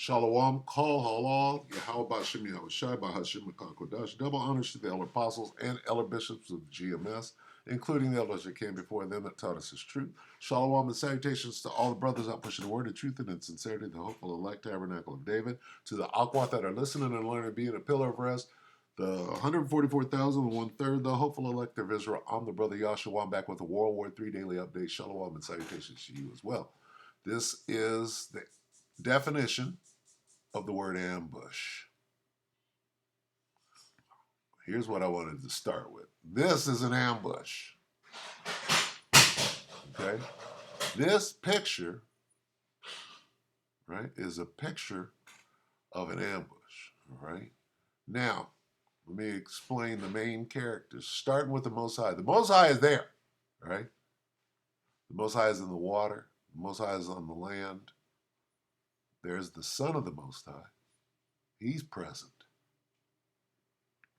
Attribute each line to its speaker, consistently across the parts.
Speaker 1: Shalom, Kol Halal, Yahweh Bashem Yahushai, Bahashim Kodash. Double honors to the elder apostles and elder bishops of GMS, including the elders that came before them that taught us his truth. Shalom and salutations to all the brothers out pushing the word of truth and in sincerity, the hopeful elect tabernacle of David. To the Aquat that are listening and learning, being a pillar of rest. The 144,001 the hopeful elect of Israel. I'm the brother Yahshua. I'm back with a World War III daily update. Shalom and salutations to you as well. This is the definition of the word ambush. Here's what I wanted to start with. This is an ambush. Okay? This picture, right, is a picture of an ambush. All right? Now, let me explain the main characters, starting with the Most High. The Most High is there, right? The Most High is in the water. The Most High is on the land. There's the Son of the Most High. He's present.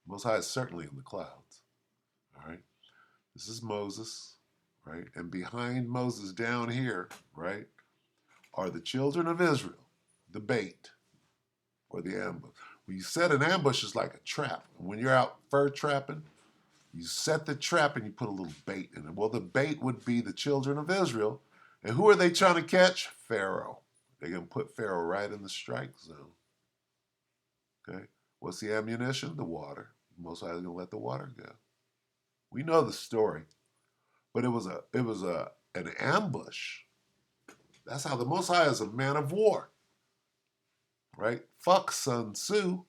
Speaker 1: The Most High is certainly in the clouds. All right? This is Moses, right? And behind Moses down here, right, are the children of Israel, the bait or the ambush. When you set an ambush, it's like a trap. When you're out fur trapping, you set the trap and you put a little bait in it. Well, the bait would be the children of Israel. And who are they trying to catch? Pharaoh. They're going to put Pharaoh right in the strike zone. Okay? What's the ammunition? The water. Most likely going to let the water go. We know the story. But it was an ambush. That's how the Most High is a man of war. Right? Fuck Sun Tzu.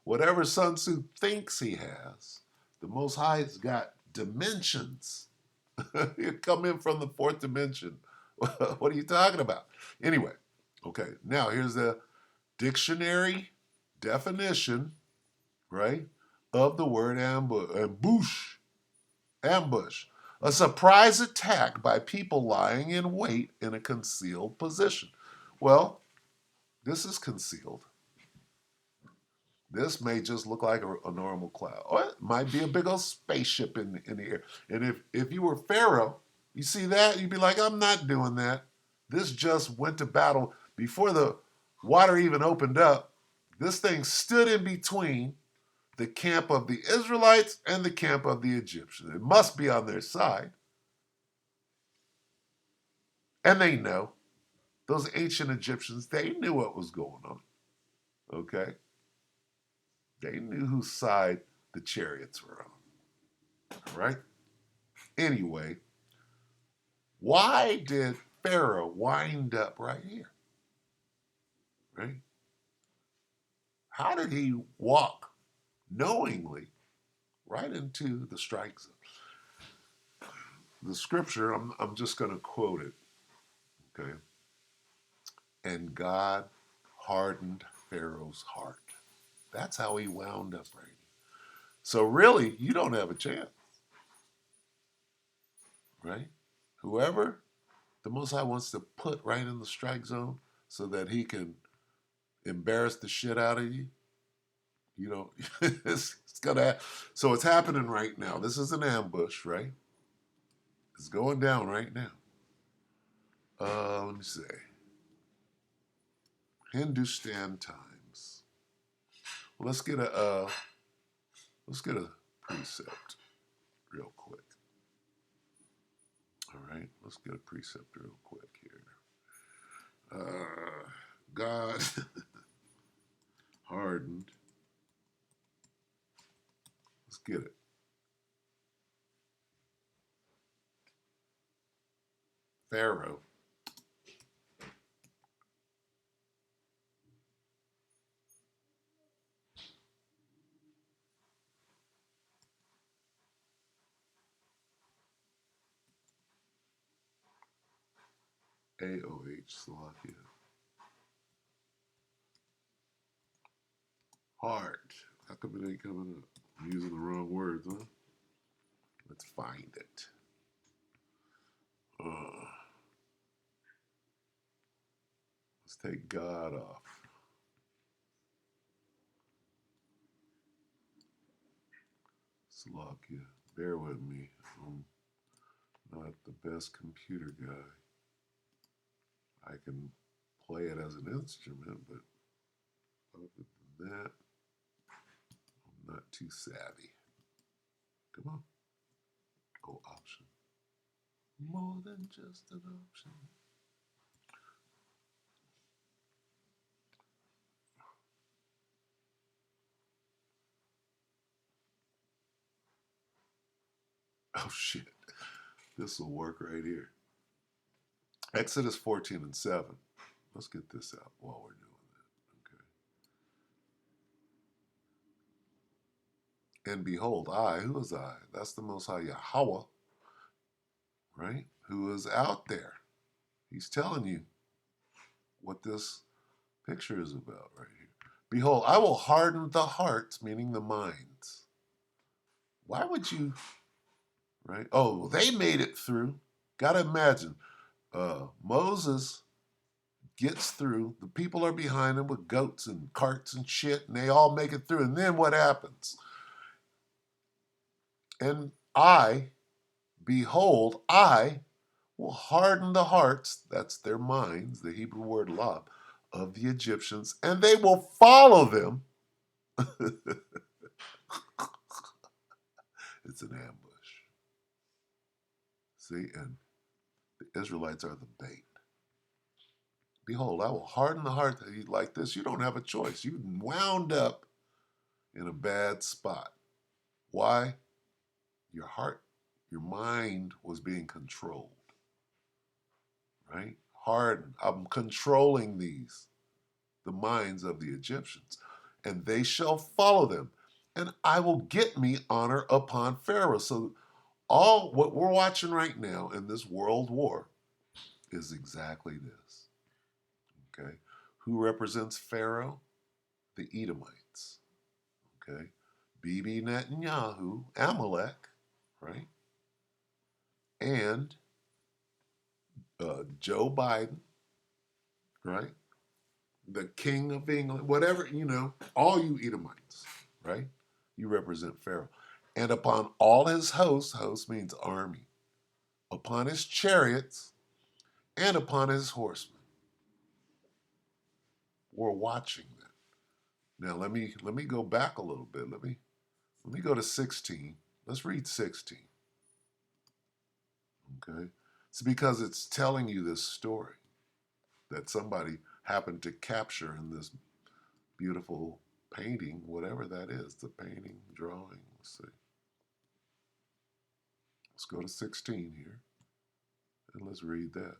Speaker 1: Whatever Sun Tzu thinks he has, the Most High's got dimensions. You come in from the fourth dimension. What are you talking about? Anyway, okay, now here's the dictionary definition, right, of the word ambush. Ambush. A surprise attack by people lying in wait in a concealed position. Well, this is concealed. This may just look like a normal cloud. Or it might be a big old spaceship in the air. And if you were Pharaoh, you see that, you'd be like, I'm not doing that. This just went to battle before the water even opened up. This thing stood in between the camp of the Israelites and the camp of the Egyptians. It must be on their side. And they know. Those ancient Egyptians, they knew what was going on. Okay? They knew whose side the chariots were on. All right? Anyway, why did Pharaoh wind up right here? Right? How did he walk knowingly right into the strike zone? The scripture, I'm just going to quote it. Okay? And God hardened Pharaoh's heart. That's how he wound up right here. So really, you don't have a chance. Right? Whoever the Most High wants to put right in the strike zone so that he can embarrass the shit out of you, you know, it's gonna. So it's happening right now. This is an ambush, right? It's going down right now. Let me see. Hindustan Times. Well, let's get a precept real quick. All right, let's get a precept real quick here. God hardened. Let's get it. Pharaoh. AOH Slovakia. Heart. How come it ain't coming up? I'm using the wrong words, huh? Let's find it. Let's take God off. Slovakia. Bear with me. I'm not the best computer guy. I can play it as an instrument, but other than that, I'm not too savvy. Come on. Go option. More than just an option. Oh shit. This will work right here. Exodus 14 and 7. Let's get this out while we're doing that. Okay. And behold, I, who is I? That's the Most High Yahweh, right? Who is out there. He's telling you what this picture is about right here. Behold, I will harden the hearts, meaning the minds. Why would you, right? Oh, they made it through. Got to imagine. Moses gets through. The people are behind him with goats and carts and shit, and they all make it through. And then what happens? And I, behold, I will harden the hearts, that's their minds, the Hebrew word lab, of the Egyptians, and they will follow them. It's an ambush. See, and the Israelites are the bait. Behold, I will harden the heart like this. You don't have a choice. You wound up in a bad spot. Why? Your heart, your mind was being controlled. Right? Hardened. I'm controlling these, the minds of the Egyptians, and they shall follow them, and I will get me honor upon Pharaoh. So all what we're watching right now in this world war is exactly this. Okay? Who represents Pharaoh? The Edomites. Okay? Bibi Netanyahu, Amalek, right? And Joe Biden, right? The king of England, whatever, all you Edomites, right? You represent Pharaoh. And upon all his host means army, upon his chariots, and upon his horsemen. We're watching that. Now let me go back a little bit. Let me go to 16. Let's read 16. Okay? It's because it's telling you this story that somebody happened to capture in this beautiful painting, whatever that is, the painting, drawing. Let's see. Let's go to 16 here, and let's read that.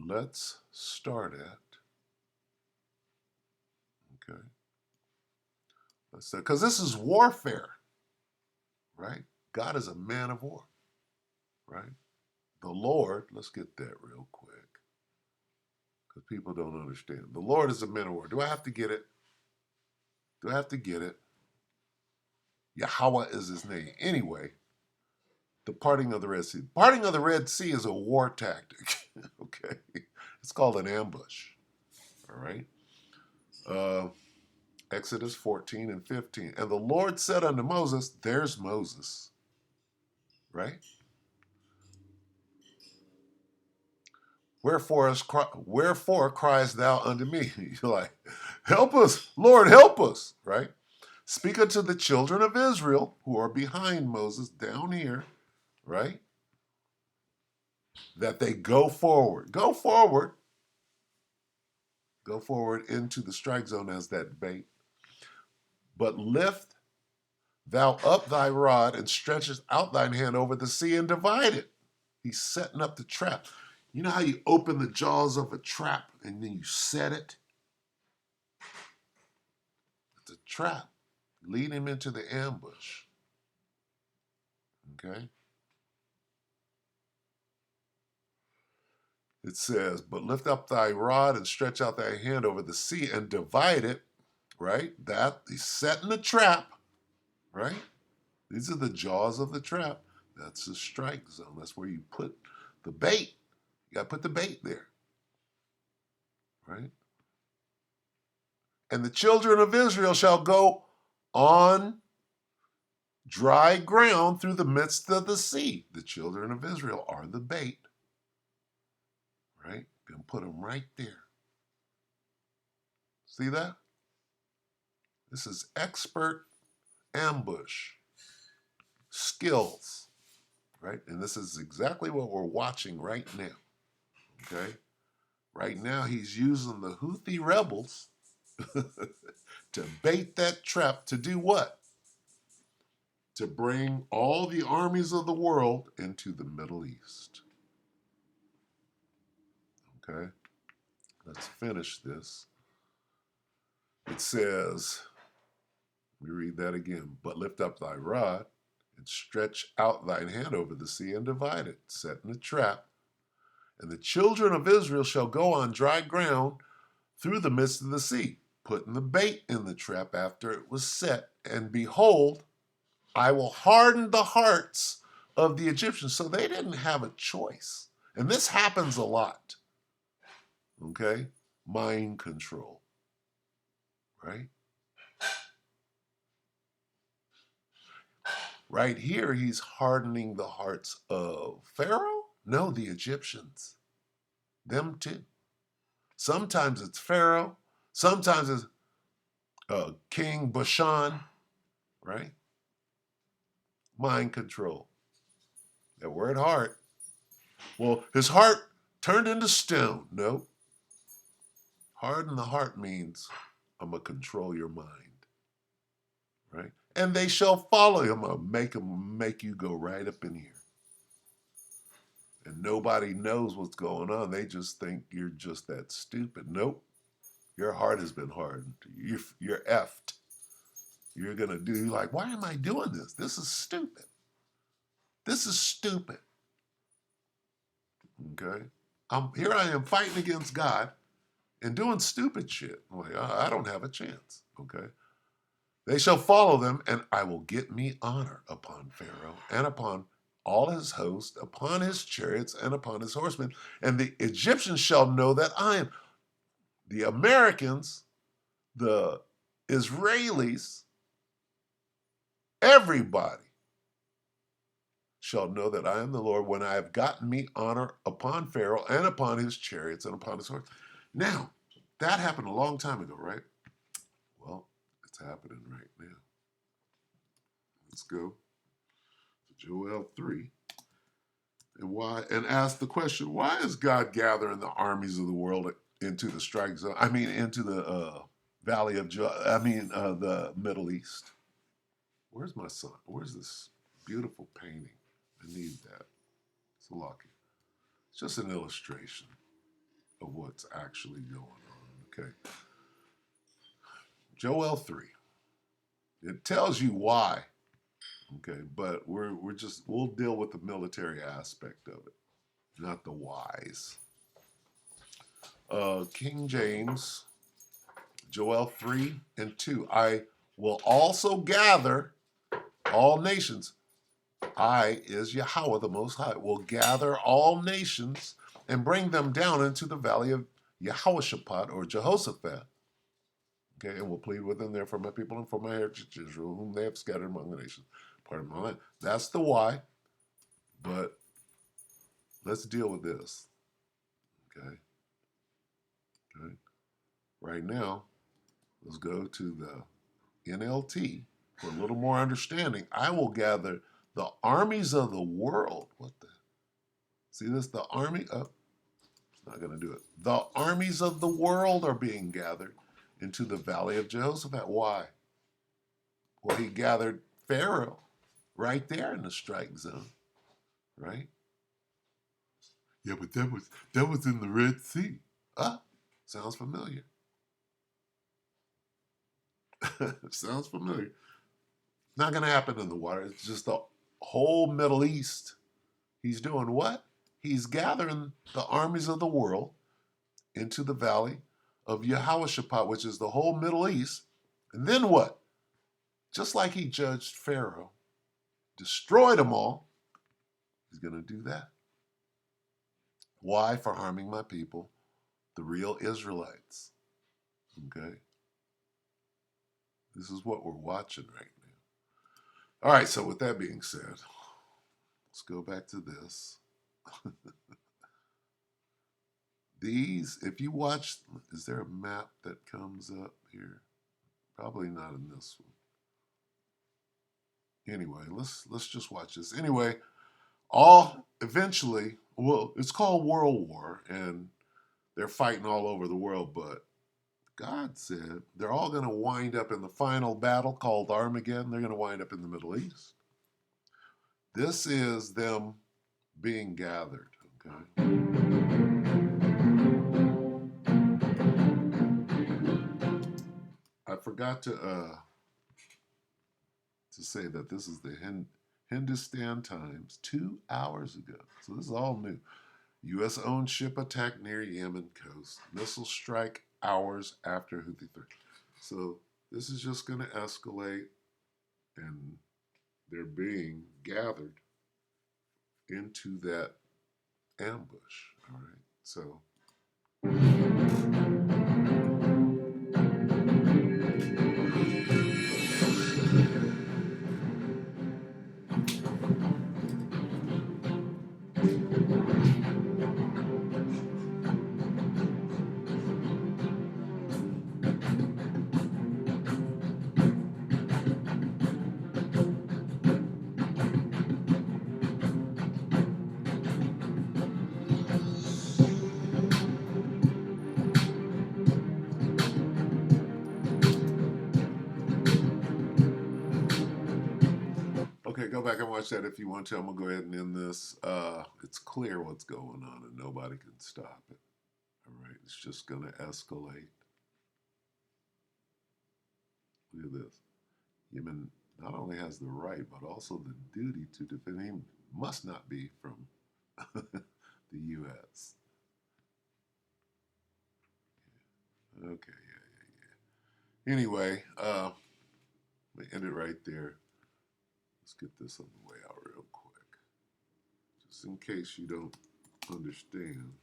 Speaker 1: Let's start at, okay, let's say, because this is warfare, right? God is a man of war, right? The Lord, let's get that real quick, because people don't understand. The Lord is a man of war. Do I have to get it? Do I have to get it? Yahweh is his name. Anyway, the parting of the Red Sea. Parting of the Red Sea is a war tactic, okay? It's called an ambush, all right? Exodus 14 and 15. And the Lord said unto Moses, there's Moses, right? Wherefore criest thou unto me? You're like, help us, Lord, help us, right? Speak unto the children of Israel who are behind Moses down here, right? That they go forward. Go forward. Go forward into the strike zone as that bait. But lift thou up thy rod and stretchest out thine hand over the sea and divide it. He's setting up the trap. You know how you open the jaws of a trap and then you set it? It's a trap. Lead him into the ambush. Okay? It says, but lift up thy rod and stretch out thy hand over the sea and divide it, right? That he's setting the trap, right? These are the jaws of the trap. That's the strike zone. That's where you put the bait. You got to put the bait there, right? And the children of Israel shall go on dry ground through the midst of the sea. The children of Israel are the bait, right? Gonna put them right there. See that? This is expert ambush skills, right? And this is exactly what we're watching right now, okay? Right now, he's using the Houthi rebels to bait that trap to do what? To bring all the armies of the world into the Middle East. Okay? Let's finish this. It says, let me read that again. But lift up thy rod and stretch out thine hand over the sea and divide it, setting a trap. And the children of Israel shall go on dry ground through the midst of the sea, putting the bait in the trap after it was set. And behold, I will harden the hearts of the Egyptians. So they didn't have a choice. And this happens a lot. Okay? Mind control. Right? Right here, he's hardening the hearts of Pharaoh? No, the Egyptians. Them too. Sometimes it's Pharaoh. Sometimes it's King Bashan. Right? Mind control. That word heart. Well, his heart turned into stone. No. Harden the heart means I'm going to control your mind. Right? And they shall follow him. I'll make you go right up in here. And nobody knows what's going on. They just think you're just that stupid. Nope. Your heart has been hardened. You're effed. You're going to do like, why am I doing this? This is stupid. This is stupid. Okay? Here I am fighting against God and doing stupid shit. I'm like, I don't have a chance. Okay? They shall follow them, and I will get me honor upon Pharaoh and upon all his host, upon his chariots and upon his horsemen. And the Egyptians shall know that I am. The Americans, the Israelis, everybody shall know that I am the Lord when I have gotten me honor upon Pharaoh and upon his chariots and upon his horse. Now, that happened a long time ago, right? Well, it's happening right now. Let's go to Joel 3. And ask the question, why is God gathering the armies of the world into the strike zone? I mean, into the valley of, the Middle East. Where's my son? Where's this beautiful painting? I need that. It's lucky. It's just an illustration of what's actually going on. Okay. Joel 3. It tells you why. Okay, but we'll deal with the military aspect of it, not the whys. King James, Joel 3 and 2. I will also gather all nations. I is Yahweh, the Most High, will gather all nations and bring them down into the valley of Yehoshaphat or Jehoshaphat. Okay, and will plead with them there for my people and for my heritage Israel, whom they have scattered among the nations. Part of my land. That's the why. But let's deal with this. Okay. Right now, let's go to the NLT for a little more understanding. I will gather the armies of the world. What the? See this? The army of. It's not going to do it. The armies of the world are being gathered into the valley of Jehoshaphat. Why? Well, he gathered Pharaoh right there in the strike zone, right? Yeah, but that was in the Red Sea. Sounds familiar. Sounds familiar. Not going to happen in the water. It's just the whole Middle East. He's doing what? He's gathering the armies of the world into the valley of Yehoshaphat, which is the whole Middle East. And then what? Just like he judged Pharaoh, destroyed them all, he's going to do that. Why? For harming my people, the real Israelites. Okay? This is what we're watching right All right, so with that being said, let's go back to this. These, if you watch, is there a map that comes up here? Probably not in this one. Anyway, let's just watch this. Anyway, all eventually, well, it's called World War, and they're fighting all over the world, but God said they're all going to wind up in the final battle called Armageddon. They're going to wind up in the Middle East. This is them being gathered, okay? I forgot to say that this is the Hindustan Times 2 hours ago. So this is all new. U.S. owned ship attack near Yemen coast. Missile strike hours after Houthi threat. So this is just going to escalate, and they're being gathered into that ambush. All right. So okay, go back and watch that if you want to. I'm gonna go ahead and end this. It's clear what's going on, and nobody can stop it. All right, it's just gonna escalate. Look at this. Yemen not only has the right, but also the duty to defend him. Must not be from the U.S. Okay, yeah. Anyway, let me end it right there. Let's get this on the way out real quick, just in case you don't understand.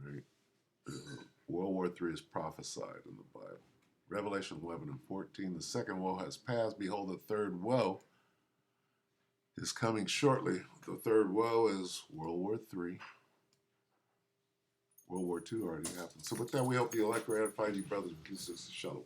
Speaker 1: Right? World War III is prophesied in the Bible. Revelation 11 and 14. The second woe has passed. Behold, the third woe is coming shortly. The third woe is World War III. World War II already happened. So with that, we hope the elect ratified you, brothers and sisters. Shalom.